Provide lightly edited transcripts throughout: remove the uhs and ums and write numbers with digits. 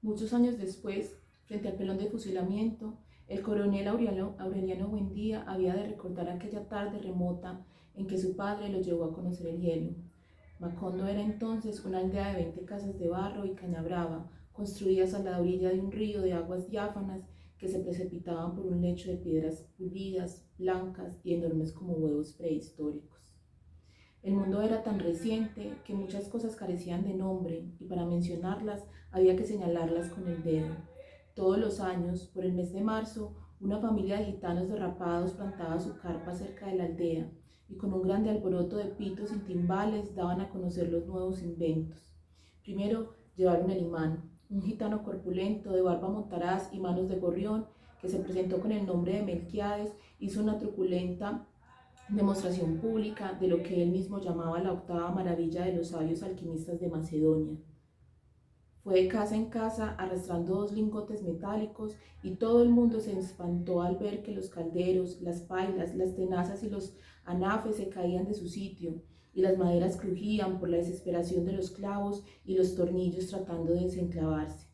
Muchos años después, frente al pelón de fusilamiento, el coronel Aureliano Buendía había de recordar aquella tarde remota en que su padre lo llevó a conocer el hielo. Macondo era entonces una aldea de 20 casas de barro y caña brava, construidas a la orilla de un río de aguas diáfanas que se precipitaban por un lecho de piedras pulidas, blancas y enormes como huevos prehistóricos. El mundo era tan reciente que muchas cosas carecían de nombre y para mencionarlas había que señalarlas con el dedo. Todos los años, por el mes de marzo, una familia de gitanos derrapados plantaba su carpa cerca de la aldea y con un grande alboroto de pitos y timbales daban a conocer los nuevos inventos. Primero llevaron el imán, un gitano corpulento de barba montaraz y manos de gorrión que se presentó con el nombre de Melquiades, hizo una truculenta demostración pública de lo que él mismo llamaba la octava maravilla de los sabios alquimistas de Macedonia. Fue de casa en casa arrastrando 2 lingotes metálicos y todo el mundo se espantó al ver que los calderos, las pailas, las tenazas y los anafes se caían de su sitio y las maderas crujían por la desesperación de los clavos y los tornillos tratando de desenclavarse.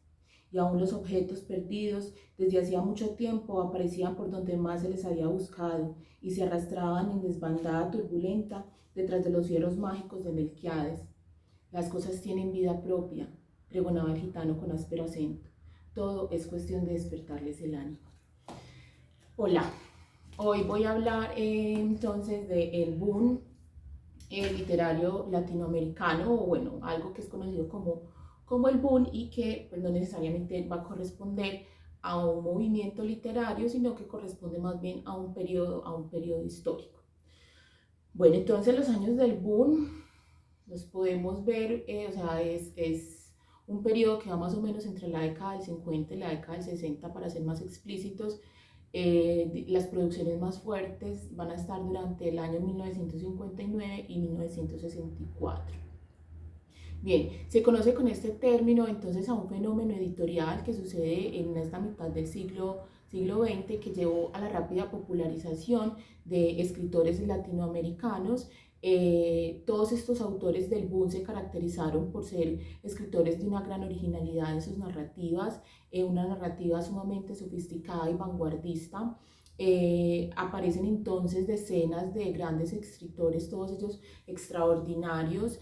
Y aún los objetos perdidos desde hacía mucho tiempo aparecían por donde más se les había buscado y se arrastraban en desbandada turbulenta detrás de los fierros mágicos de Melquiades. Las cosas tienen vida propia, pregonaba el gitano con áspero acento. Todo es cuestión de despertarles el ánimo. Hola, hoy voy a hablar entonces del boom literario latinoamericano, o bueno, algo que es conocido como el boom y que pues, no necesariamente va a corresponder a un movimiento literario, sino que corresponde más bien a un periodo histórico. Bueno, entonces los años del boom los podemos ver, o sea, es un periodo que va más o menos entre la década del 50 y la década del 60, para ser más explícitos. Las producciones más fuertes van a estar durante el año 1959 y 1964. Bien, se conoce con este término entonces a un fenómeno editorial que sucede en esta mitad del siglo XX que llevó a la rápida popularización de escritores latinoamericanos. Todos estos autores del boom se caracterizaron por ser escritores de una gran originalidad en sus narrativas, una narrativa sumamente sofisticada y vanguardista. Aparecen entonces decenas de grandes escritores, todos ellos extraordinarios,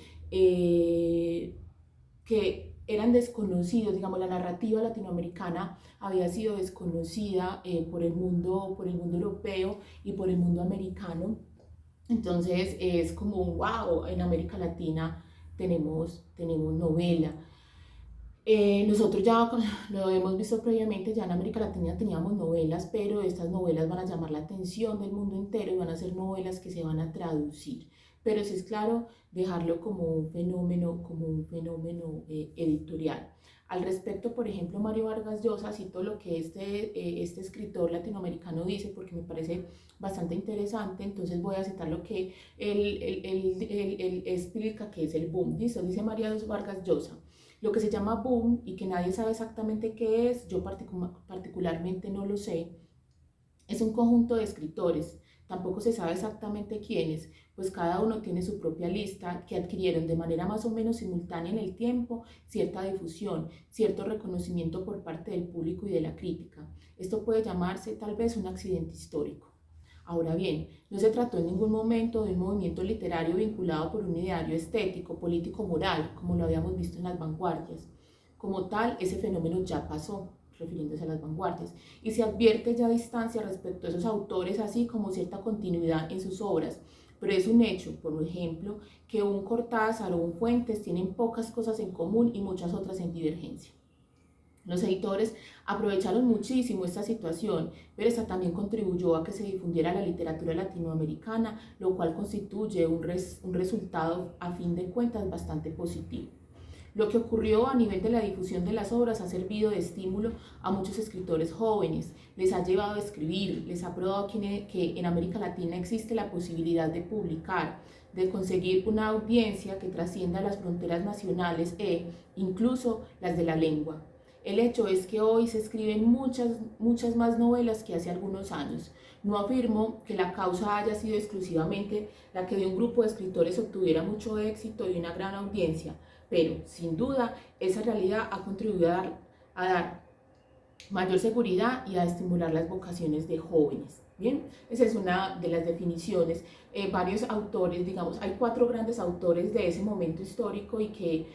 que eran desconocidos, digamos, la narrativa latinoamericana había sido desconocida por el mundo europeo y por el mundo americano. Entonces es como, wow, en América Latina tenemos novela. Nosotros ya lo hemos visto previamente, ya en América Latina teníamos novelas, pero estas novelas van a llamar la atención del mundo entero y van a ser novelas que se van a traducir. Pero sí es claro dejarlo como un fenómeno editorial. Al respecto, por ejemplo, Mario Vargas Llosa, cito lo que este escritor latinoamericano dice porque me parece bastante interesante, entonces voy a citar lo que él explica que es el boom. Dice Mario Vargas Llosa: lo que se llama boom y que nadie sabe exactamente qué es, yo particularmente no lo sé, es un conjunto de escritores. Tampoco se sabe exactamente quiénes, pues cada uno tiene su propia lista, que adquirieron de manera más o menos simultánea en el tiempo cierta difusión, cierto reconocimiento por parte del público y de la crítica. Esto puede llamarse tal vez un accidente histórico. Ahora bien, no se trató en ningún momento de un movimiento literario vinculado por un ideario estético, político, moral, como lo habíamos visto en las vanguardias. Como tal, ese fenómeno ya pasó, refiriéndose a las vanguardias, y se advierte ya distancia respecto a esos autores, así como cierta continuidad en sus obras. Pero es un hecho, por ejemplo, que un Cortázar o un Fuentes tienen pocas cosas en común y muchas otras en divergencia. Los editores aprovecharon muchísimo esta situación, pero esta también contribuyó a que se difundiera la literatura latinoamericana, lo cual constituye un resultado a fin de cuentas bastante positivo. Lo que ocurrió a nivel de la difusión de las obras ha servido de estímulo a muchos escritores jóvenes, les ha llevado a escribir, les ha probado que en América Latina existe la posibilidad de publicar, de conseguir una audiencia que trascienda las fronteras nacionales e incluso las de la lengua. El hecho es que hoy se escriben muchas más novelas que hace algunos años. No afirmo que la causa haya sido exclusivamente la que de un grupo de escritores obtuviera mucho éxito y una gran audiencia, pero sin duda esa realidad ha contribuido a dar mayor seguridad y a estimular las vocaciones de jóvenes. Bien, esa es una de las definiciones. Varios autores, digamos, hay 4 grandes autores de ese momento histórico y que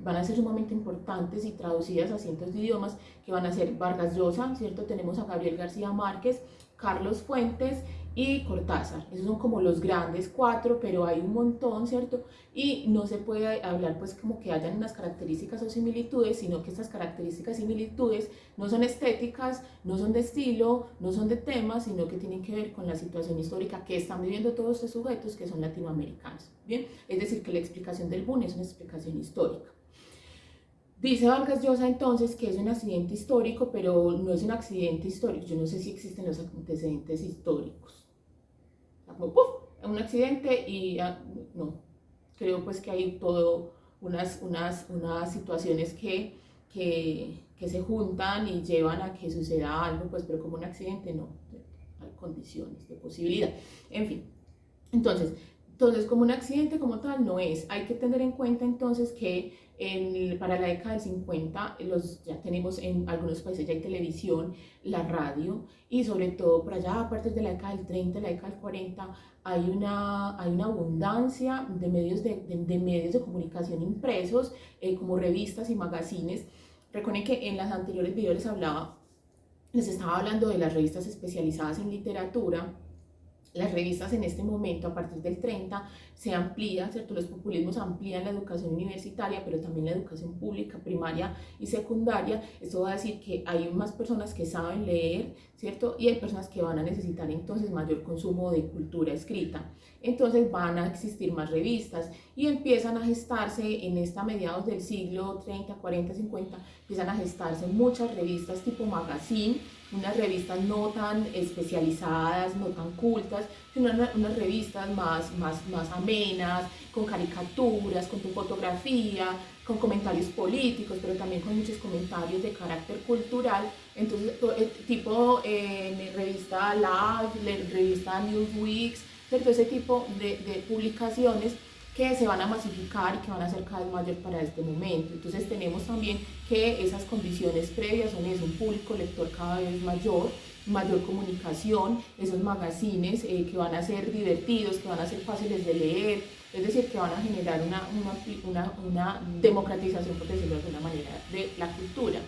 van a ser sumamente importantes y traducidas a cientos de idiomas, que van a ser Vargas Llosa, ¿cierto? Tenemos a Gabriel García Márquez, Carlos Fuentes y Cortázar. Esos son como los grandes 4, pero hay un montón, ¿cierto? Y no se puede hablar pues como que hayan unas características o similitudes, sino que estas características y similitudes no son estéticas, no son de estilo, no son de temas, sino que tienen que ver con la situación histórica que están viviendo todos estos sujetos que son latinoamericanos. Bien, es decir, que la explicación del boom es una explicación histórica. Dice Vargas Llosa entonces que es un accidente histórico, pero no es un accidente histórico. Yo no sé si existen los antecedentes históricos. Como ¡puf! Un accidente y no. Creo pues que hay todo unas situaciones que se juntan y llevan a que suceda algo, pues, pero como un accidente no, hay condiciones de posibilidad. En fin, entonces como un accidente como tal no es. Hay que tener en cuenta entonces que para la década del 50 ya tenemos en algunos países ya hay televisión, la radio y sobre todo por allá a partir de la década del 30, la década del 40 hay una abundancia de medios de comunicación impresos como revistas y magazines. Recuerden que en las anteriores videos les estaba hablando de las revistas especializadas en literatura. Las revistas en este momento, a partir del 30, se amplían, ¿cierto? Los populismos amplían la educación universitaria, pero también la educación pública, primaria y secundaria. Esto va a decir que hay más personas que saben leer, ¿cierto? Y hay personas que van a necesitar entonces mayor consumo de cultura escrita. Entonces van a existir más revistas y empiezan a gestarse en esta mediados del siglo 30, 40, 50, empiezan a gestarse muchas revistas tipo magazine, unas revistas no tan especializadas, no tan cultas, sino unas revistas más amenas, con caricaturas, con tu fotografía, con comentarios políticos, pero también con muchos comentarios de carácter cultural. Entonces, tipo revista Live, revista Newsweek, ¿cierto? Ese tipo de publicaciones que se van a masificar y que van a ser cada vez mayor para este momento. Entonces tenemos también que esas condiciones previas son eso, un público lector cada vez mayor comunicación, esos magazines que van a ser divertidos, que van a ser fáciles de leer, es decir, que van a generar una democratización, por decirlo de alguna manera, de la cultura.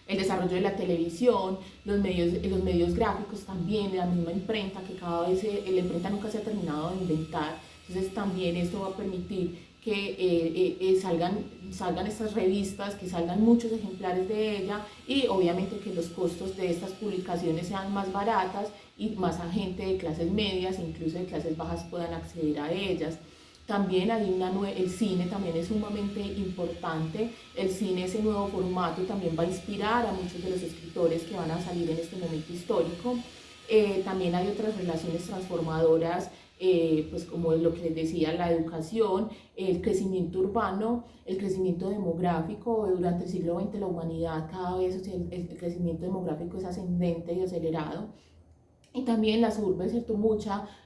El desarrollo de la televisión, los medios gráficos también, la misma imprenta, que cada vez la imprenta nunca se ha terminado de inventar. Entonces también esto va a permitir que salgan estas revistas, que salgan muchos ejemplares de ella y obviamente que los costos de estas publicaciones sean más baratas y más a gente de clases medias, incluso de clases bajas, puedan acceder a ellas. También el cine también es sumamente importante. El cine, ese nuevo formato, también va a inspirar a muchos de los escritores que van a salir en este momento histórico. También hay otras relaciones transformadoras, pues como es lo que les decía, la educación, el crecimiento urbano, el crecimiento demográfico. Durante el siglo XX la humanidad cada vez, o sea, el crecimiento demográfico es ascendente y acelerado. Y también las urbes, ¿cierto?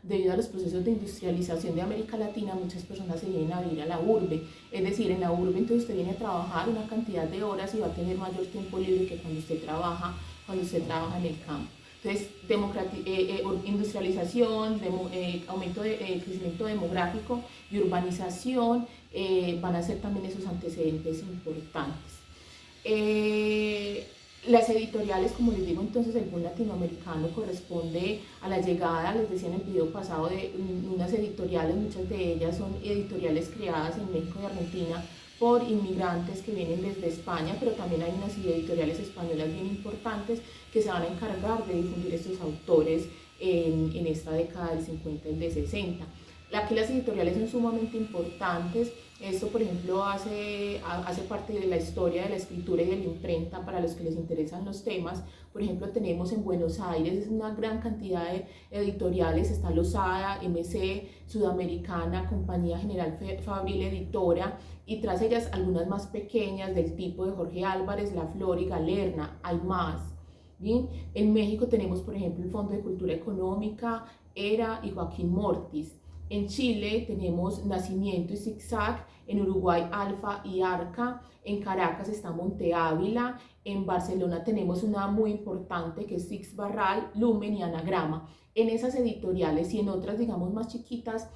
Debido a los procesos de industrialización de América Latina, muchas personas se vienen a vivir a la urbe. Es decir, en la urbe entonces usted viene a trabajar una cantidad de horas y va a tener mayor tiempo libre que cuando usted trabaja en el campo. Entonces, industrialización, aumento de crecimiento demográfico y urbanización van a ser también esos antecedentes importantes. Las editoriales, como les digo, entonces el boom latinoamericano corresponde a la llegada, les decía en el video pasado, de unas editoriales, muchas de ellas son editoriales creadas en México y Argentina por inmigrantes que vienen desde España, pero también hay unas editoriales españolas bien importantes que se van a encargar de difundir estos autores en esta década del 50 y del 60. Aquí las editoriales son sumamente importantes. Esto, por ejemplo, hace parte de la historia de la escritura y de la imprenta para los que les interesan los temas. Por ejemplo, tenemos en Buenos Aires una gran cantidad de editoriales. Está Losada, MC, Sudamericana, Compañía General Fabril Editora, y tras ellas algunas más pequeñas del tipo de Jorge Álvarez, La Flor y Galerna. Hay más. Bien, en México tenemos, por ejemplo, el Fondo de Cultura Económica, ERA y Joaquín Mortis. En Chile tenemos Nacimiento y Zigzag, en Uruguay Alfa y Arca, en Caracas está Monte Ávila, en Barcelona tenemos una muy importante que es Six Barral, Lumen y Anagrama. En esas editoriales y en otras, digamos, más chiquitas,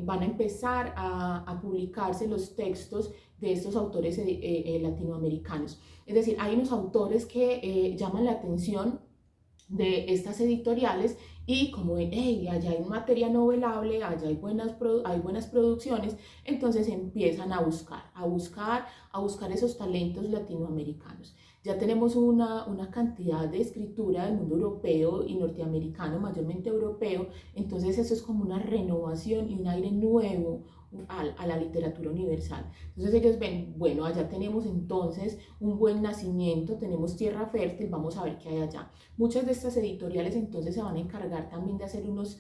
van a empezar a publicarse los textos de estos autores latinoamericanos. Es decir, hay unos autores que llaman la atención de estas editoriales y como hey, allá hay materia novelable, allá hay buenas producciones, entonces empiezan a buscar esos talentos latinoamericanos. Ya tenemos una cantidad de escritura del mundo europeo y norteamericano, mayormente europeo, entonces eso es como una renovación y un aire nuevo a la literatura universal. Entonces ellos ven, bueno, allá tenemos entonces un buen nacimiento, tenemos tierra fértil, vamos a ver qué hay allá. Muchas de estas editoriales entonces se van a encargar también de hacer unos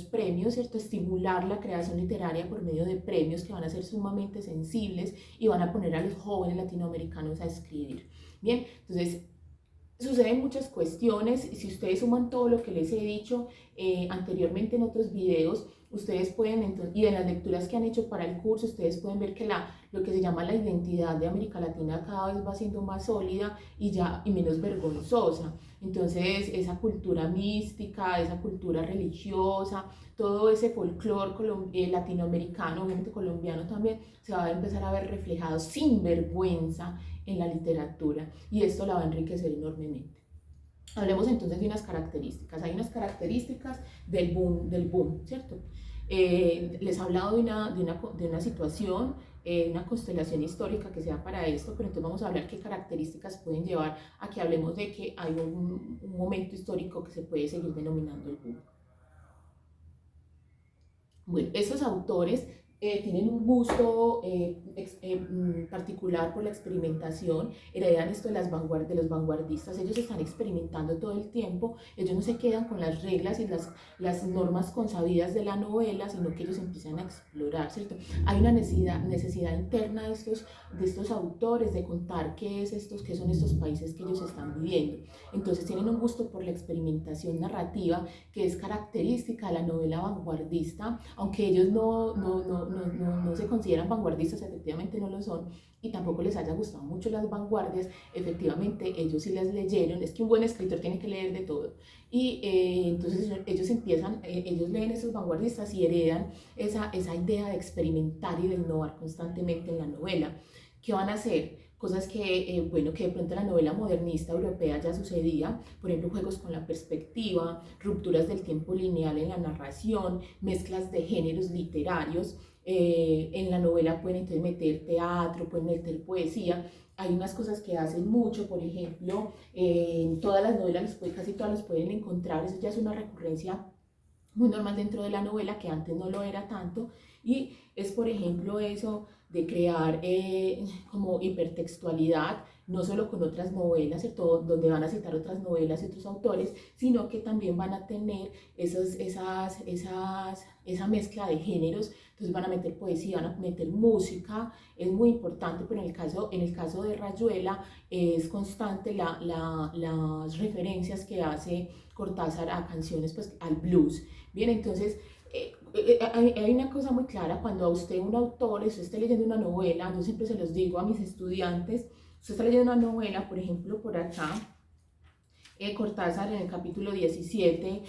premios, ¿cierto? Estimular la creación literaria por medio de premios que van a ser sumamente sensibles y van a poner a los jóvenes latinoamericanos a escribir. Bien, entonces suceden muchas cuestiones. Si ustedes suman todo lo que les he dicho anteriormente en otros videos, ustedes pueden, entonces, y en las lecturas que han hecho para el curso, ustedes pueden ver que lo que se llama la identidad de América Latina cada vez va siendo más sólida y menos vergonzosa. Entonces, esa cultura mística, esa cultura religiosa, todo ese folclore latinoamericano, obviamente colombiano también, se va a empezar a ver reflejado sin vergüenza en la literatura, y esto la va a enriquecer enormemente. Hablemos entonces de unas características. Hay unas características del boom, ¿cierto? Les he hablado de una situación, una constelación histórica que sea para esto, pero entonces vamos a hablar qué características pueden llevar a que hablemos de que hay un momento histórico que se puede seguir denominando el boom. Bueno, estos autores tienen un gusto particular por la experimentación, heredan esto de los vanguardistas. Ellos están experimentando todo el tiempo, ellos no se quedan con las reglas y las normas consabidas de la novela, sino que ellos empiezan a explorar, ¿cierto? Hay una necesidad interna de estos autores de contar qué son estos países que ellos están viviendo. Entonces tienen un gusto por la experimentación narrativa que es característica de la novela vanguardista, aunque ellos no se consideran vanguardistas, efectivamente no lo son, y tampoco les haya gustado mucho las vanguardias, efectivamente ellos sí las leyeron. Es que un buen escritor tiene que leer de todo, y entonces ellos leen esos vanguardistas y heredan esa idea de experimentar y de innovar constantemente en la novela. ¿Qué van a hacer? Cosas que de pronto en la novela modernista europea ya sucedía, por ejemplo, juegos con la perspectiva, rupturas del tiempo lineal en la narración, mezclas de géneros literarios. En la novela pueden entonces meter teatro, pueden meter poesía. Hay unas cosas que hacen mucho, por ejemplo, en todas las novelas, casi todas las pueden encontrar, eso ya es una recurrencia muy normal dentro de la novela, que antes no lo era tanto, y es, por ejemplo, eso de crear como hipertextualidad, no solo con otras novelas, ¿cierto? Donde van a citar otras novelas y otros autores, sino que también van a tener esa mezcla de géneros. Entonces van a meter poesía, van a meter música, es muy importante, pero en el caso de Rayuela es constante las referencias que hace Cortázar a canciones, pues al blues. Bien, entonces hay una cosa muy clara: cuando a usted un autor, usted está leyendo una novela, yo siempre se los digo a mis estudiantes, usted está leyendo una novela, por ejemplo, por acá, Cortázar en el capítulo 17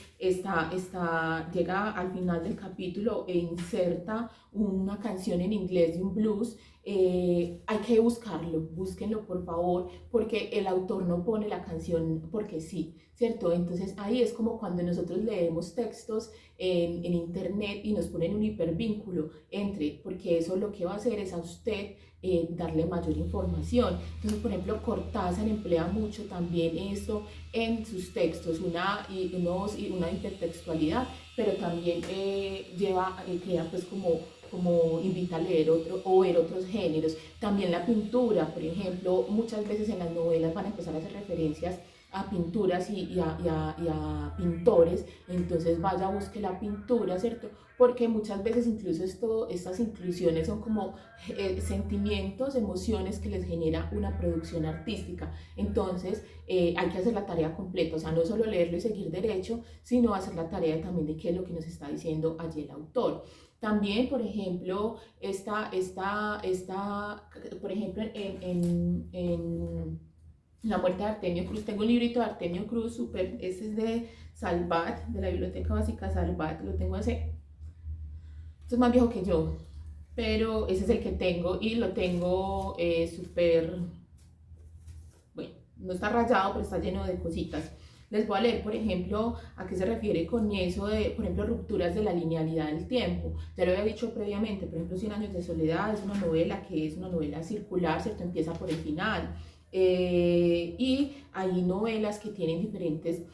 llega al final del capítulo e inserta una canción en inglés de un blues. Hay que buscarlo, búsquenlo por favor, porque el autor no pone la canción porque sí, ¿cierto? Entonces ahí es como cuando nosotros leemos textos en internet y nos ponen un hipervínculo porque eso lo que va a hacer es a usted darle mayor información. Entonces, por ejemplo, Cortázar emplea mucho también esto en sus textos, una intertextualidad, pero también crea pues como invita a leer o ver otros géneros. También la pintura, por ejemplo, muchas veces en las novelas van a empezar a hacer referencias a pinturas y a pintores, entonces vaya, busque la pintura, ¿cierto? Porque muchas veces incluso estas inclusiones son como sentimientos, emociones que les genera una producción artística. Entonces hay que hacer la tarea completa, o sea, no solo leerlo y seguir derecho, sino hacer la tarea también de qué es lo que nos está diciendo allí el autor. También, por ejemplo, por ejemplo, en La muerte de Artemio Cruz, tengo un librito de Artemio Cruz, súper, ese es de Salvat, de la Biblioteca Básica Salvat, lo tengo hace, esto es más viejo que yo, pero ese es el que tengo y lo tengo súper, bueno, no está rayado, pero está lleno de cositas. Les voy a leer, por ejemplo, a qué se refiere con eso de, por ejemplo, rupturas de la linealidad del tiempo. Ya lo había dicho previamente, por ejemplo, Cien años de soledad es una novela que es una novela circular, ¿cierto? Empieza por el final. Y hay novelas que tienen diferentes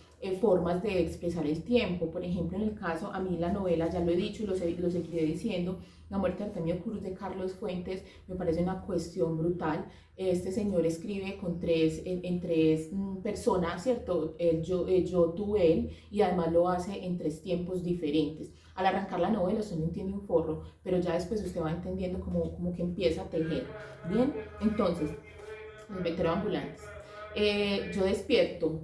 formas de expresar el tiempo. Por ejemplo, en el caso, a mí la novela, ya lo he dicho y lo seguiré diciendo, La muerte de Artemio Cruz de Carlos Fuentes, me parece una cuestión brutal. Este señor escribe en tres personas, ¿cierto? Yo, tú, él, y además lo hace en tres tiempos diferentes. Al arrancar la novela usted no entiende un forro, pero ya después usted va entendiendo como que empieza a tejer. Bien, entonces, los veteroambulantes. Yo despierto,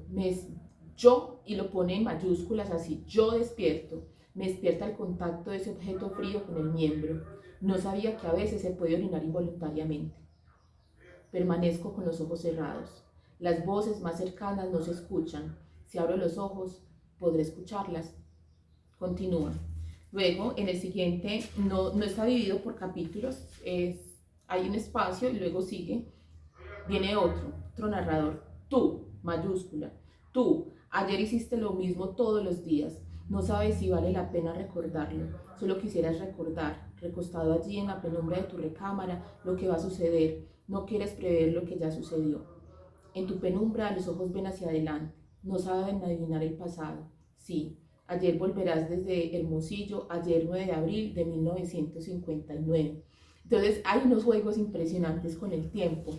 yo, y lo pone en mayúsculas así, yo despierto, me despierta el contacto de ese objeto frío con el miembro. No sabía que a veces se puede orinar involuntariamente. Permanezco con los ojos cerrados. Las voces más cercanas no se escuchan. Si abro los ojos, podré escucharlas. Continúa. Luego, en el siguiente, no está dividido por capítulos, hay un espacio y luego sigue. Viene otro narrador. Tú, mayúscula. Tú, ayer hiciste lo mismo todos los días. No sabes si vale la pena recordarlo. Solo quisieras recordar, recostado allí en la penumbra de tu recámara, lo que va a suceder. No quieres prever lo que ya sucedió. En tu penumbra los ojos ven hacia adelante. No saben adivinar el pasado. Sí, ayer volverás desde Hermosillo, ayer 9 de abril de 1959. Entonces hay unos juegos impresionantes con el tiempo.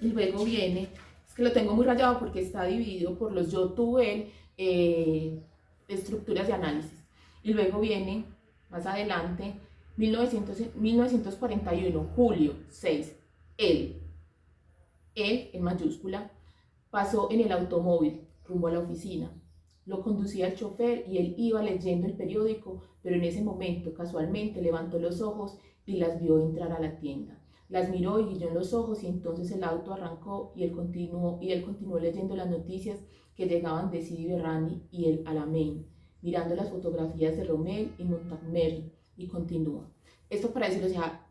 Y luego viene, es que lo tengo muy rayado porque está dividido por los yo, tú, él, estructuras de análisis. Y luego viene, más adelante, 1941, julio 6, él en mayúscula, pasó en el automóvil rumbo a la oficina. Lo conducía el chofer y él iba leyendo el periódico, pero en ese momento casualmente levantó los ojos y las vio entrar a la tienda. Las miró y guiñó en los ojos y entonces el auto arrancó y él continuó leyendo las noticias que llegaban de Sidi Berrani y el Alamein, mirando las fotografías de Rommel y Montgomery y continúa. Esto para decir, o sea,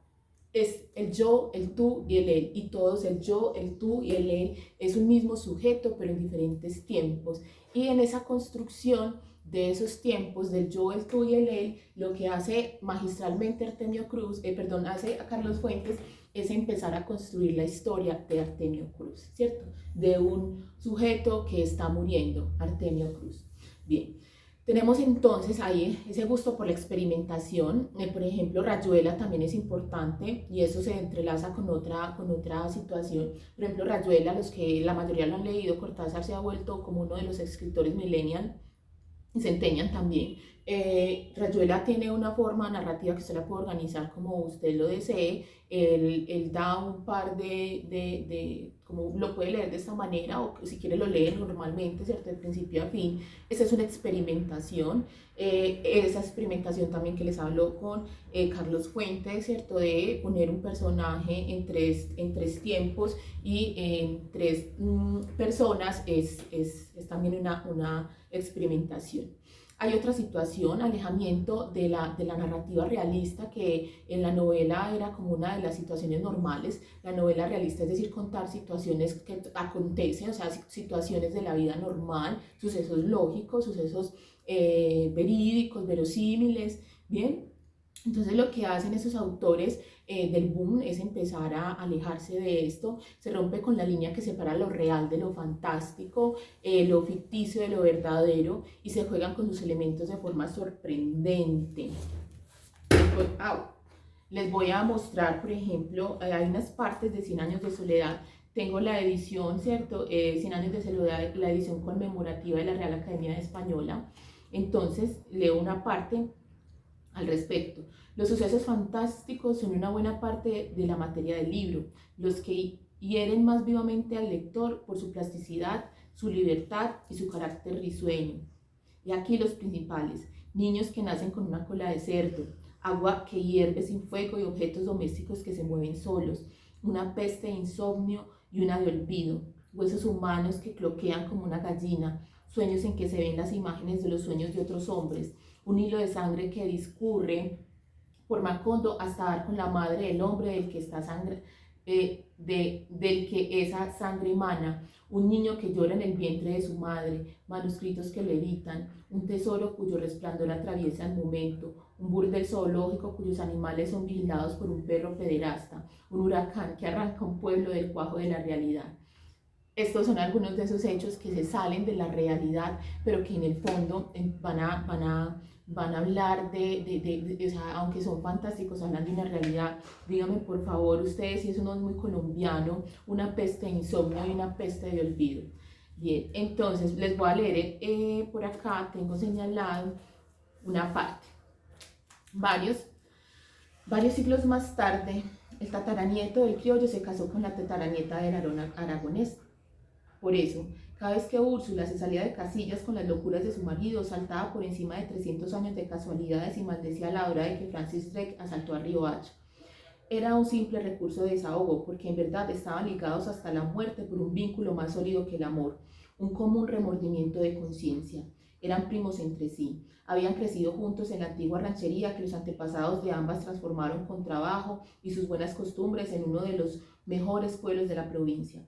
es el yo, el tú y el él, y todos el yo, el tú y el él es un mismo sujeto pero en diferentes tiempos, y en esa construcción de esos tiempos del yo, el tú y el él, lo que hace magistralmente hace a Carlos Fuentes es empezar a construir la historia de Artemio Cruz, ¿cierto? De un sujeto que está muriendo, Artemio Cruz. Bien. Tenemos entonces ahí ese gusto por la experimentación. Por ejemplo, Rayuela también es importante y eso se entrelaza con otra situación. Por ejemplo, Rayuela, los que la mayoría lo han leído, Cortázar se ha vuelto como uno de los escritores millennial y centennial también. Rayuela tiene una forma narrativa que usted la puede organizar como usted lo desee. Él da un par como lo puede leer de esta manera o si quiere lo lee normalmente, ¿cierto? De principio a fin. Esa es una experimentación. Esa experimentación también que les hablo con Carlos Fuentes, ¿cierto? De poner un personaje en tres tiempos y en tres personas es también una experimentación. Hay otra situación, alejamiento de la narrativa realista, que en la novela era como una de las situaciones normales. La novela realista es decir, contar situaciones que acontecen, o sea, situaciones de la vida normal, sucesos lógicos, sucesos verídicos, verosímiles, ¿bien? Entonces lo que hacen esos autores del boom es empezar a alejarse de esto, se rompe con la línea que separa lo real de lo fantástico, lo ficticio de lo verdadero y se juegan con sus elementos de forma sorprendente. Les voy a mostrar, por ejemplo, hay unas partes de 100 años de soledad tengo la edición, ¿cierto? 100 años de soledad, la edición conmemorativa de la Real Academia Española. Entonces, leo una parte al respecto. Los sucesos fantásticos son una buena parte de la materia del libro, los que hieren más vivamente al lector por su plasticidad, su libertad y su carácter risueño. Y aquí los principales: niños que nacen con una cola de cerdo, agua que hierve sin fuego y objetos domésticos que se mueven solos, una peste de insomnio y una de olvido, huesos humanos que cloquean como una gallina, sueños en que se ven las imágenes de los sueños de otros hombres, un hilo de sangre que discurre por Macondo hasta dar con la madre del hombre del que está sangre, del que esa sangre emana, un niño que llora en el vientre de su madre, manuscritos que levitan, un tesoro cuyo resplandor atraviesa el momento, un burdel zoológico cuyos animales son vigilados por un perro pederasta, un huracán que arranca un pueblo del cuajo de la realidad. Estos son algunos de esos hechos que se salen de la realidad, pero que en el fondo van a hablar o sea, aunque son fantásticos, hablan de una realidad. Díganme por favor ustedes si eso no es muy colombiano, una peste de insomnio y una peste de olvido. Bien, entonces les voy a leer, por acá tengo señalado una parte. Varios siglos más tarde, el tataranieto del criollo se casó con la tataranieta del aragonés. Por eso, cada vez que Úrsula se salía de casillas con las locuras de su marido, saltaba por encima de 300 años de casualidades y maldecía la hora de que Francis Drake asaltó a Riohacha. Era un simple recurso de desahogo, porque en verdad estaban ligados hasta la muerte por un vínculo más sólido que el amor, un común remordimiento de conciencia. Eran primos entre sí, habían crecido juntos en la antigua ranchería que los antepasados de ambas transformaron con trabajo y sus buenas costumbres en uno de los mejores pueblos de la provincia.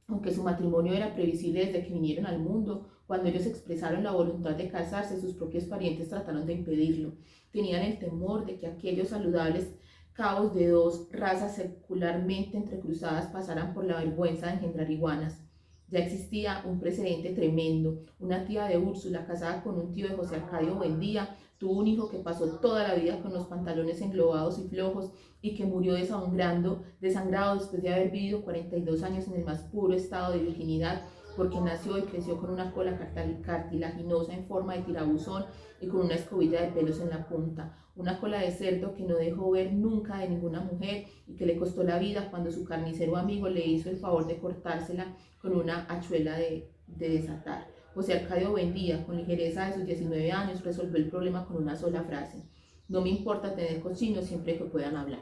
Aunque su matrimonio era previsible desde que vinieron al mundo, cuando ellos expresaron la voluntad de casarse, sus propios parientes trataron de impedirlo. Tenían el temor de que aquellos saludables cabos de dos razas secularmente entrecruzadas pasaran por la vergüenza de engendrar iguanas. Ya existía un precedente tremendo. Una tía de Úrsula, casada con un tío de José Arcadio Buendía, tuvo un hijo que pasó toda la vida con los pantalones englobados y flojos y que murió desangrado después de haber vivido 42 años en el más puro estado de virginidad, porque nació y creció con una cola cartilaginosa en forma de tirabuzón y con una escobilla de pelos en la punta, una cola de cerdo que no dejó ver nunca de ninguna mujer y que le costó la vida cuando su carnicero amigo le hizo el favor de cortársela con una hachuela de desatar. José Arcadio Buendía, con ligereza de sus 19 años, resolvió el problema con una sola frase: no me importa tener cochinos siempre que puedan hablar.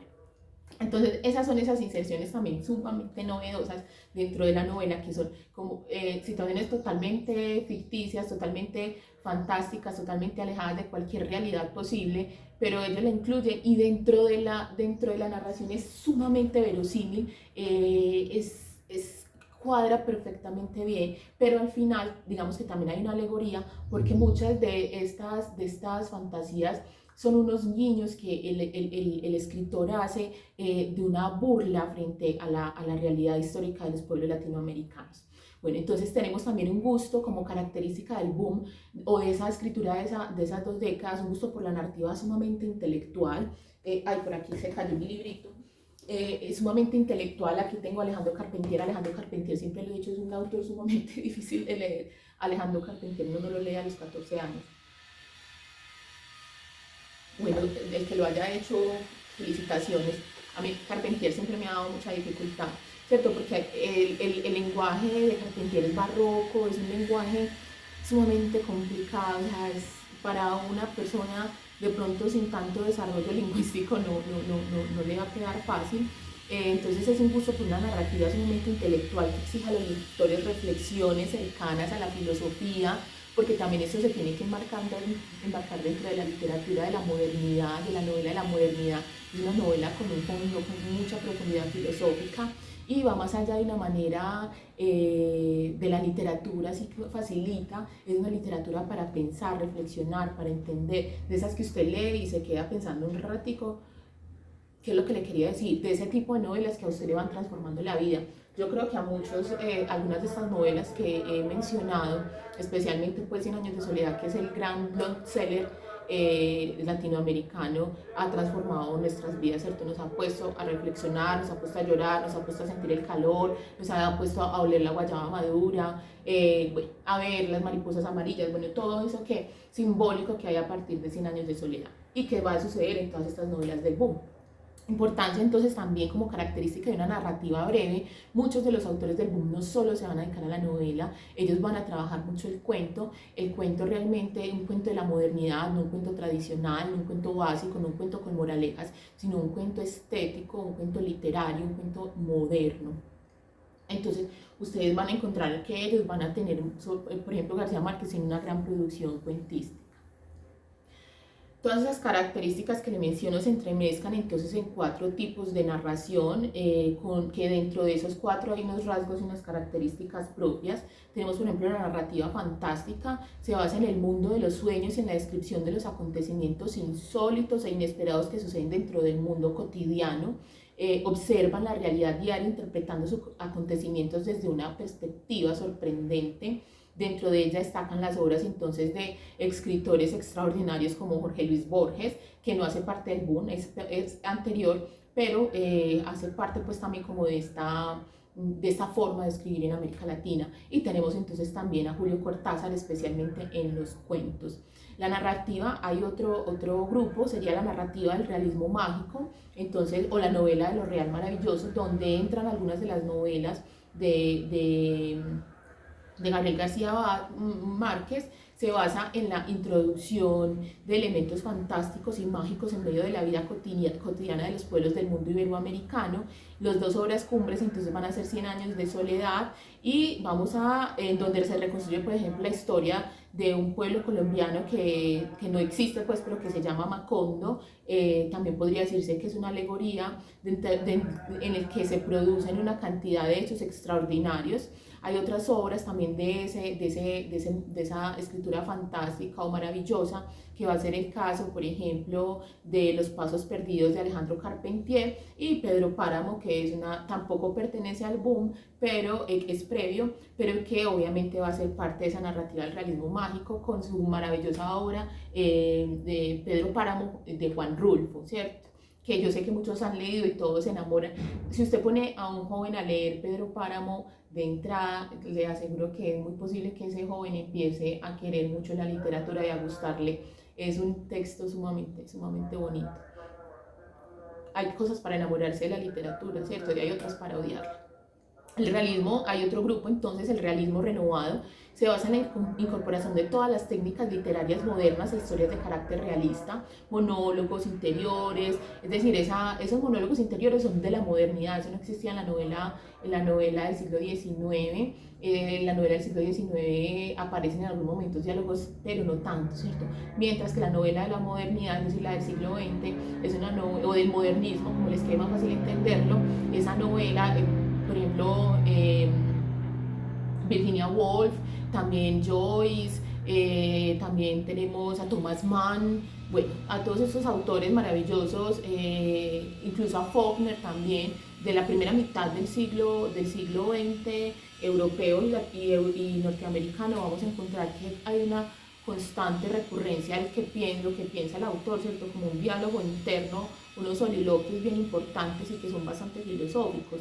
Entonces, esas son esas inserciones también sumamente novedosas dentro de la novela, que son como situaciones totalmente ficticias, totalmente fantásticas, totalmente alejadas de cualquier realidad posible, pero ellos la incluyen y dentro de la narración es sumamente verosímil, cuadra perfectamente bien, pero al final digamos que también hay una alegoría, porque muchas de estas fantasías son unos guiños que el escritor hace de una burla frente a la realidad histórica de los pueblos latinoamericanos. Bueno, entonces tenemos también un gusto como característica del boom o de esa escritura de esas 2 décadas, un gusto por la narrativa sumamente intelectual. Por aquí se cayó mi librito. Es sumamente intelectual. Aquí tengo a Alejandro Carpentier. Alejandro Carpentier, siempre lo he dicho, es un autor sumamente difícil de leer. Alejandro Carpentier uno no lo lee a los 14 años. Bueno, el que lo haya hecho, felicitaciones. A mí Carpentier siempre me ha dado mucha dificultad, ¿cierto? Porque el lenguaje de Carpentier es barroco, es un lenguaje sumamente complicado, o sea, es para una persona de pronto sin tanto desarrollo lingüístico no le va a quedar fácil. Entonces es un gusto por una narrativa sumamente intelectual que exija a los lectores reflexiones cercanas a la filosofía, porque también eso se tiene que embarcar dentro de la literatura de la modernidad, de la novela de la modernidad. Es una novela con un fondo, con mucha profundidad filosófica y va más allá de una manera de la literatura, así que facilita, es una literatura para pensar, reflexionar, para entender, de esas que usted lee y se queda pensando un ratico qué es lo que le quería decir, de ese tipo de novelas que a usted le van transformando la vida. Yo creo que a muchos, algunas de estas novelas que he mencionado, especialmente pues 100 años de soledad, que es el gran bestseller, latinoamericano ha transformado nuestras vidas, ¿cierto? Nos ha puesto a reflexionar, nos ha puesto a llorar, nos ha puesto a sentir el calor, nos ha puesto a oler la guayaba madura, bueno, a ver las mariposas amarillas, bueno, todo eso simbólico que hay a partir de 100 años de soledad y que va a suceder en todas estas novelas del boom. Importancia entonces también como característica de una narrativa breve, muchos de los autores del boom no solo se van a dedicar a la novela, ellos van a trabajar mucho el cuento realmente un cuento de la modernidad, no un cuento tradicional, no un cuento básico, no un cuento con moralejas, sino un cuento estético, un cuento literario, un cuento moderno. Entonces ustedes van a encontrar que ellos van a tener, por ejemplo, García Márquez tiene una gran producción cuentística. Todas esas características que le menciono se entremezclan entonces en 4 tipos de narración, con que dentro de esos 4 hay unos rasgos y unas características propias. Tenemos, por ejemplo, la narrativa fantástica, se basa en el mundo de los sueños y en la descripción de los acontecimientos insólitos e inesperados que suceden dentro del mundo cotidiano. Observan la realidad diaria interpretando sus acontecimientos desde una perspectiva sorprendente. Dentro de ella destacan las obras entonces de escritores extraordinarios como Jorge Luis Borges, que no hace parte del boom, es anterior, pero hace parte pues también como de esta forma de escribir en América Latina. Y tenemos entonces también a Julio Cortázar, especialmente en los cuentos. La narrativa, hay otro grupo, sería la narrativa del realismo mágico, entonces, o la novela de lo real maravilloso, donde entran algunas de las novelas de Gabriel García Márquez. Se basa en la introducción de elementos fantásticos y mágicos en medio de la vida cotidiana de los pueblos del mundo iberoamericano. Las 2 obras cumbres entonces van a ser 100 años de soledad y vamos en donde se reconstruye, por ejemplo, la historia de un pueblo colombiano que no existe, pues, pero que se llama Macondo. También podría decirse que es una alegoría en el que se producen una cantidad de hechos extraordinarios. Hay otras obras también de esa escritura fantástica o maravillosa, que va a ser el caso, por ejemplo, de Los Pasos Perdidos de Alejandro Carpentier y Pedro Páramo, que tampoco pertenece al boom, pero es previo, pero que obviamente va a ser parte de esa narrativa del realismo mágico con su maravillosa obra de Pedro Páramo de Juan Rulfo, ¿cierto? Que yo sé que muchos han leído y todos se enamoran. Si usted pone a un joven a leer Pedro Páramo de entrada, le aseguro que es muy posible que ese joven empiece a querer mucho la literatura y a gustarle. Es un texto sumamente, sumamente bonito. Hay cosas para enamorarse de la literatura, ¿cierto? Y hay otras para odiarla. El realismo, hay otro grupo entonces, el realismo renovado, se basa en la incorporación de todas las técnicas literarias modernas a historias de carácter realista, monólogos interiores, es decir, esos monólogos interiores son de la modernidad, eso no existía en la novela del siglo XIX. En la novela del siglo XIX aparecen en algunos momentos diálogos, pero no tanto, ¿cierto? Mientras que la novela de la modernidad, es decir, la del siglo XX, es una novela, o del modernismo, como les quede más fácil entenderlo, esa novela, por ejemplo, Virginia Woolf, también Joyce, también tenemos a Thomas Mann, bueno, a todos estos autores maravillosos, incluso a Faulkner también, de la primera mitad del siglo XX, europeo y norteamericano. Vamos a encontrar que hay una constante recurrencia al lo que piensa el autor, ¿cierto? Como un diálogo interno, unos soliloquios bien importantes y que son bastante filosóficos.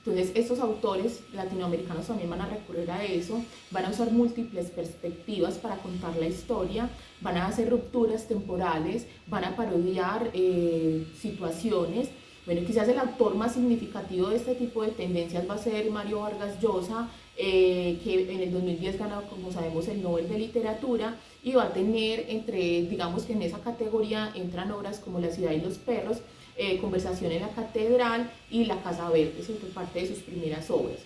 Entonces, estos autores latinoamericanos también van a recurrir a eso, van a usar múltiples perspectivas para contar la historia, van a hacer rupturas temporales, van a parodiar situaciones. Bueno, quizás el autor más significativo de este tipo de tendencias va a ser Mario Vargas Llosa, que en el 2010 ganó, como sabemos, el Nobel de Literatura, y va a tener digamos que en esa categoría entran obras como La ciudad y los perros, Conversación en la catedral y La casa verde, eso es parte de sus primeras obras.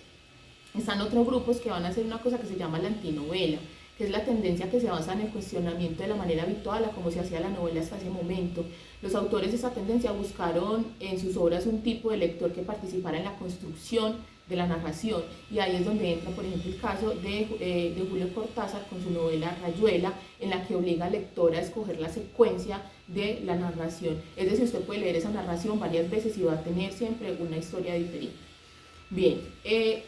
Están otros grupos que van a hacer una cosa que se llama la antinovela, que es la tendencia que se basa en el cuestionamiento de la manera habitual a cómo se hacía la novela hasta ese momento. Los autores de esa tendencia buscaron en sus obras un tipo de lector que participara en la construcción de la narración, y ahí es donde entra, por ejemplo, el caso de Julio Cortázar con su novela Rayuela, en la que obliga al lector a escoger la secuencia de la narración. Es decir, usted puede leer esa narración varias veces y va a tener siempre una historia diferente. Bien,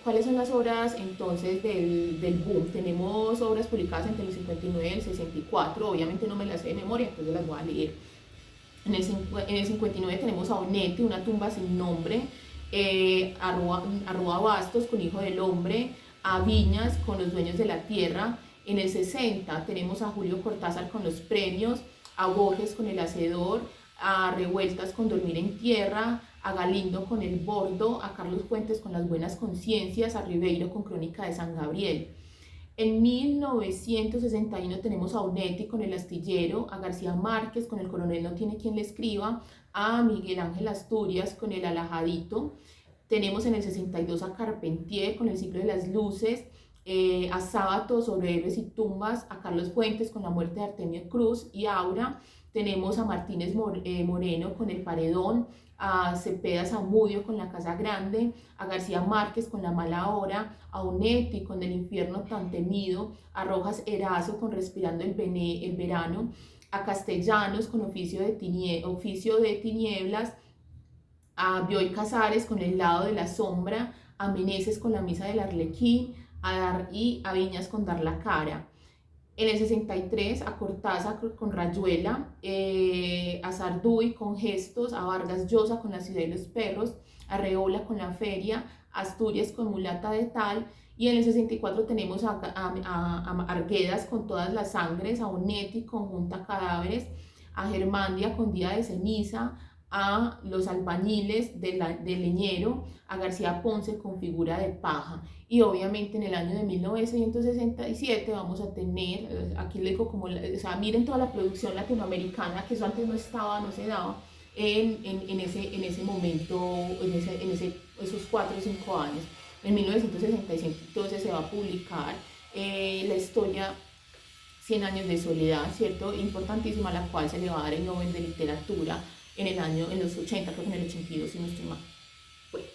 ¿cuáles son las obras entonces del boom? Tenemos obras publicadas entre el 59 y el 64, obviamente no me las sé de memoria, entonces las voy a leer. En el 59 tenemos a Onetti, una tumba sin nombre, a Bastos con Hijo del Hombre, a Viñas con Los Dueños de la Tierra. En el 60 tenemos a Julio Cortázar con Los Premios, a Borges con El Hacedor, a Revueltas con Dormir en Tierra, a Galindo con El Bordo, a Carlos Fuentes con Las Buenas Conciencias, a Ribeiro con Crónica de San Gabriel. En 1961 tenemos a Onetti con El Astillero, a García Márquez con El Coronel no tiene quien le escriba, a Miguel Ángel Asturias con El Alajadito. Tenemos en el 62 a Carpentier con El Siglo de las Luces, a Sábato sobre héroes y tumbas, a Carlos Fuentes con La muerte de Artemio Cruz y Aura. Tenemos a Martínez Moreno con El Paredón, a Cepeda Zamudio con La Casa Grande, a García Márquez con La Mala Hora, a Onetti con El Infierno tan temido, a Rojas Erazo con Respirando el Verano, a Castellanos con Oficio de Tinieblas, a Bioy Casares con El Lado de la Sombra, a Meneses con La Misa del Arlequín, y a Viñas con Dar la Cara. En el 63 a Cortázar con Rayuela, a Sarduy con Gestos, a Vargas Llosa con La Ciudad de los Perros, a Reola con La Feria, a Asturias con Mulata de Tal, y en el 64 tenemos a Arguedas con Todas las Sangres, a Onetti con Junta Cadáveres, a Germandia con Día de Ceniza, a Los Albañiles de Leñero, a García Ponce con Figura de Paja. Y obviamente en el año de 1967 vamos a tener, aquí le digo como, o sea, miren toda la producción latinoamericana, que eso antes no estaba, no se daba en ese momento, esos 4 o 5 años. En 1967 entonces se va a publicar la historia 100 años de soledad, ¿cierto? Importantísima, la cual se le va a dar el Nobel de Literatura en los 80, creo que en el 82, si no estoy mal. Bueno,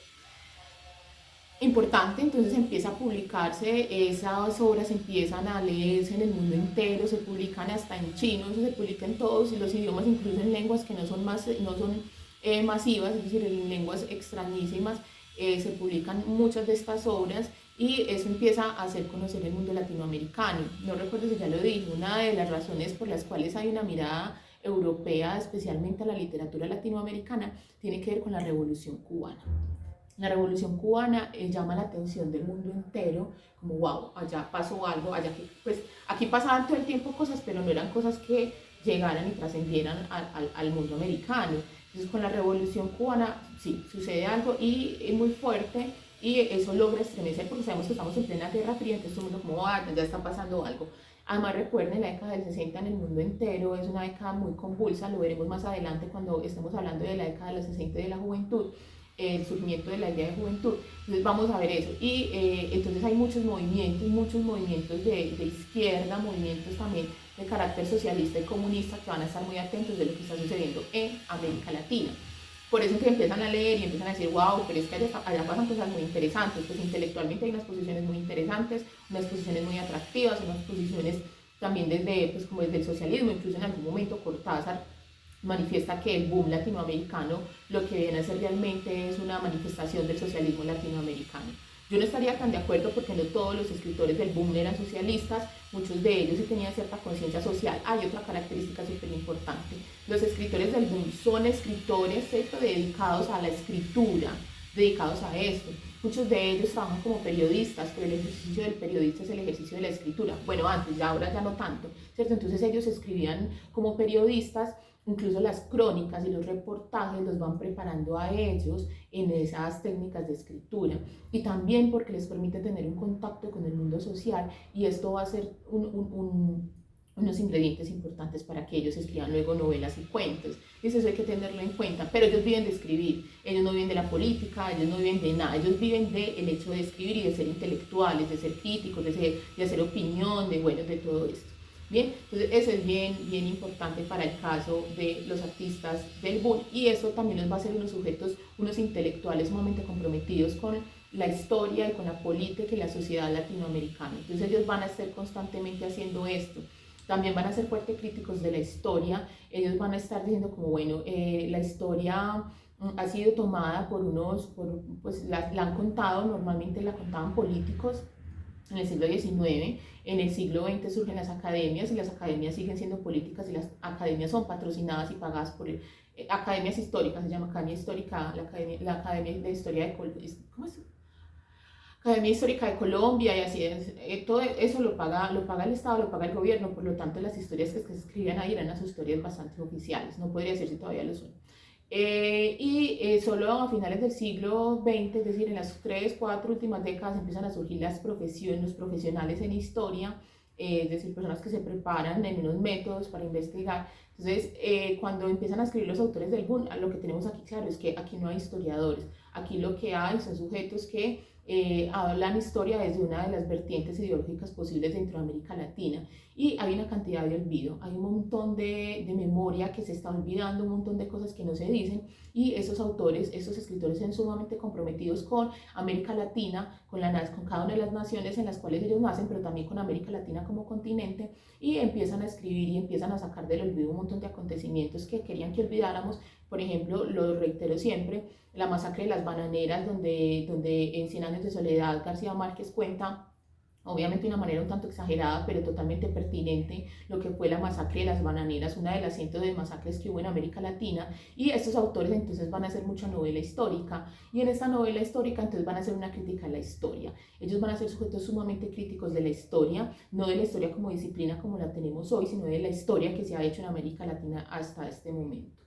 importante, entonces empieza a publicarse, esas obras empiezan a leerse en el mundo entero, se publican hasta en chino, eso se publica en todos los idiomas, incluso en lenguas que no son masivas, es decir, en lenguas extrañísimas, se publican muchas de estas obras y eso empieza a hacer conocer el mundo latinoamericano. No recuerdo si ya lo dije, una de las razones por las cuales hay una mirada europea, especialmente a la literatura latinoamericana, tiene que ver con la Revolución Cubana. La Revolución Cubana llama la atención del mundo entero, como wow, allá pasó algo, allá que, pues aquí pasaban todo el tiempo cosas, pero no eran cosas que llegaran y trascendieran al mundo americano. Entonces con la Revolución Cubana sí, sucede algo y es muy fuerte y eso logra estremecer porque sabemos que estamos en plena Guerra Fría, entonces todo el mundo como, ya está pasando algo. Además recuerden, la década del 60 en el mundo entero es una década muy convulsa, lo veremos más adelante cuando estemos hablando de la década de los 60 y de la juventud, el surgimiento de la idea de juventud. Entonces vamos a ver eso. Y entonces hay muchos movimientos de izquierda, movimientos también de carácter socialista y comunista que van a estar muy atentos de lo que está sucediendo en América Latina. Por eso que empiezan a leer y empiezan a decir, wow, pero es que allá pasan cosas muy interesantes, pues intelectualmente hay unas posiciones muy interesantes, unas posiciones muy atractivas, unas posiciones también pues como desde el socialismo, incluso en algún momento Cortázar manifiesta que el boom latinoamericano lo que viene a ser realmente es una manifestación del socialismo latinoamericano. Yo no estaría tan de acuerdo porque no todos los escritores del boom eran socialistas, muchos de ellos sí tenían cierta conciencia social. Hay otra característica súper importante. Los escritores del boom son escritores, ¿cierto?, dedicados a la escritura, dedicados a esto. Muchos de ellos trabajan como periodistas, pero el ejercicio del periodista es el ejercicio de la escritura. Bueno, antes, ya ahora ya no tanto, ¿cierto? Entonces ellos escribían como periodistas, incluso las crónicas y los reportajes los van preparando a ellos en esas técnicas de escritura y también porque les permite tener un contacto con el mundo social y esto va a ser unos ingredientes importantes para que ellos escriban luego novelas y cuentos. Eso hay que tenerlo en cuenta, pero ellos viven de escribir, ellos no viven de la política, ellos no viven de nada, ellos viven del hecho de escribir y de ser intelectuales, de ser críticos, de hacer opinión, de todo esto. Bien, entonces eso es bien importante para el caso de los artistas del boom y eso también nos va a hacer unos sujetos, unos intelectuales sumamente comprometidos con la historia y con la política y la sociedad latinoamericana. Entonces ellos van a estar constantemente haciendo esto. También van a ser fuertes críticos de la historia, ellos van a estar diciendo como, bueno, la historia ha sido tomada por pues la han contado, normalmente la contaban políticos en el siglo XIX. En el siglo XX surgen las academias y las academias siguen siendo políticas y las academias son patrocinadas y pagadas por academias históricas, se llama Academia Histórica, la Academia de Historia de Colombia, ¿cómo es? Academia Histórica de Colombia y así es. Todo eso lo paga el Estado, lo paga el gobierno, por lo tanto las historias que se escribían ahí eran las historias bastante oficiales, no podría decir si todavía lo son. Solo a finales del siglo XX, es decir, en las 3, 4 últimas décadas, empiezan a surgir las profesiones, los profesionales en historia, es decir, personas que se preparan en unos métodos para investigar. Entonces, cuando empiezan a escribir los autores del boom, lo que tenemos aquí claro es que aquí no hay historiadores, aquí lo que hay son sujetos que hablan historia desde una de las vertientes ideológicas posibles dentro de América Latina. Y hay una cantidad de olvido, hay un montón de memoria que se está olvidando, un montón de cosas que no se dicen, y esos autores, esos escritores son sumamente comprometidos con América Latina, con cada una de las naciones en las cuales ellos nacen, pero también con América Latina como continente, y empiezan a escribir y empiezan a sacar del olvido un montón de acontecimientos que querían que olvidáramos. Por ejemplo, lo reitero siempre, la masacre de las bananeras, donde en 100 años de soledad García Márquez cuenta, obviamente de una manera un tanto exagerada, pero totalmente pertinente, lo que fue la masacre de las bananeras, una de las cientos de masacres que hubo en América Latina, y estos autores entonces van a hacer mucha novela histórica, y en esta novela histórica entonces van a hacer una crítica a la historia. Ellos van a ser sujetos sumamente críticos de la historia, no de la historia como disciplina como la tenemos hoy, sino de la historia que se ha hecho en América Latina hasta este momento.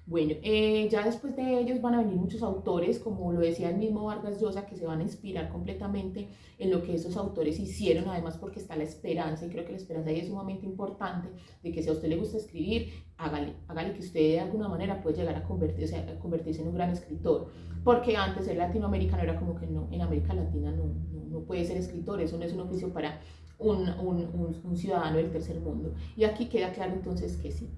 Bueno, ya después de ellos van a venir muchos autores, como lo decía el mismo Vargas Llosa, que se van a inspirar completamente en lo que esos autores hicieron, además porque está la esperanza, y creo que la esperanza ahí es sumamente importante, de que si a usted le gusta escribir, hágale que usted de alguna manera puede llegar a convertirse en un gran escritor, porque antes ser latinoamericano era como que no, en América Latina no puede ser escritor, eso no es un oficio para un ciudadano del tercer mundo, y aquí queda claro entonces que sí.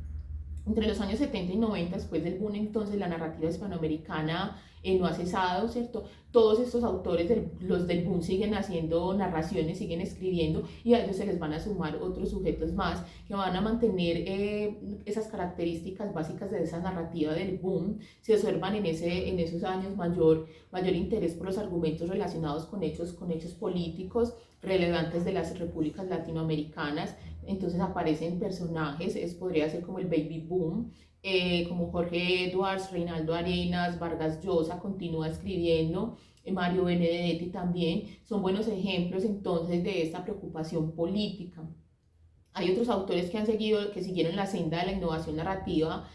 Entre los años 70 y 90, después del boom, entonces la narrativa hispanoamericana no ha cesado, ¿cierto? Todos estos autores, los del boom, siguen haciendo narraciones, siguen escribiendo, y a ellos se les van a sumar otros sujetos más que van a mantener esas características básicas de esa narrativa del boom. Se observan en esos años mayor interés por los argumentos relacionados con hechos políticos relevantes de las repúblicas latinoamericanas. Entonces aparecen personajes, podría ser como el baby boom, como Jorge Edwards, Reinaldo Arenas, Vargas Llosa continúa escribiendo, Mario Benedetti también, son buenos ejemplos entonces de esta preocupación política. Hay otros autores que siguieron la senda de la innovación narrativa,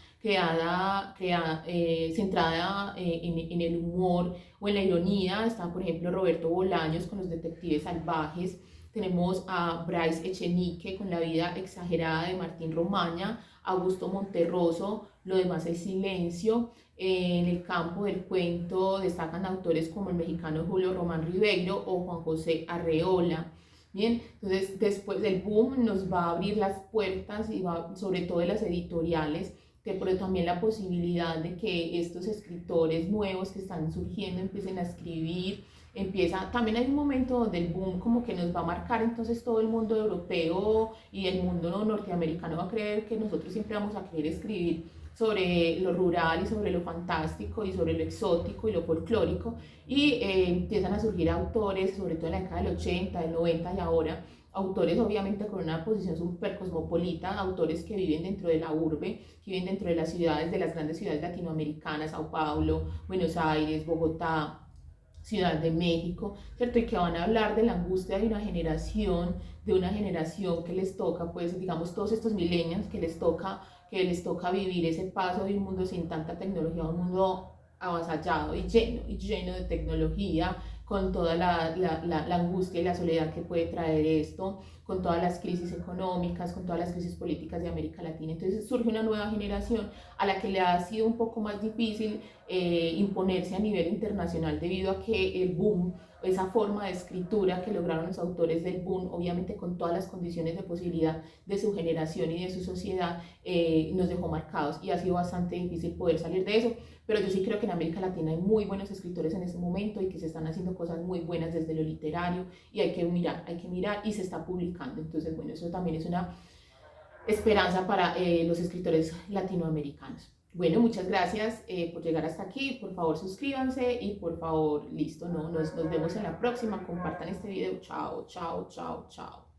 centrada en el humor o en la ironía. Está, por ejemplo, Roberto Bolaños con Los Detectives Salvajes. Tenemos a Bryce Echenique con La vida exagerada de Martín Romaña, Augusto Monterroso, Lo demás es silencio. En el campo del cuento destacan autores como el mexicano Julio Román Ribeiro o Juan José Arreola. Bien, entonces después del boom nos va a abrir las puertas y sobre todo de las editoriales, pero también la posibilidad de que estos escritores nuevos que están surgiendo empiecen a escribir. También hay un momento donde el boom como que nos va a marcar, entonces todo el mundo europeo y el mundo norteamericano va a creer que nosotros siempre vamos a querer escribir sobre lo rural y sobre lo fantástico y sobre lo exótico y lo folclórico, y empiezan a surgir autores, sobre todo en la década del 80, del 90 y ahora, autores obviamente con una posición súper cosmopolita, autores que viven dentro de la urbe, que viven dentro de las ciudades, de las grandes ciudades latinoamericanas, Sao Paulo, Buenos Aires, Bogotá, Ciudad de México, ¿cierto? Y que van a hablar de la angustia de una generación que les toca, pues, digamos, todos estos millennials que les toca vivir ese paso de un mundo sin tanta tecnología a un mundo avasallado y lleno de tecnología, con toda la angustia y la soledad que puede traer esto, con todas las crisis económicas, con todas las crisis políticas de América Latina. Entonces surge una nueva generación a la que le ha sido un poco más difícil imponerse a nivel internacional debido a que el boom, esa forma de escritura que lograron los autores del boom, obviamente con todas las condiciones de posibilidad de su generación y de su sociedad, nos dejó marcados, y ha sido bastante difícil poder salir de eso. Pero yo sí creo que en América Latina hay muy buenos escritores en este momento y que se están haciendo cosas muy buenas desde lo literario, y hay que mirar y se está publicando. Entonces, bueno, eso también es una esperanza para los escritores latinoamericanos. Bueno, muchas gracias por llegar hasta aquí. Por favor, suscríbanse y por favor, listo, no, nos vemos en la próxima. Compartan este video. Chao, chao, chao, chao.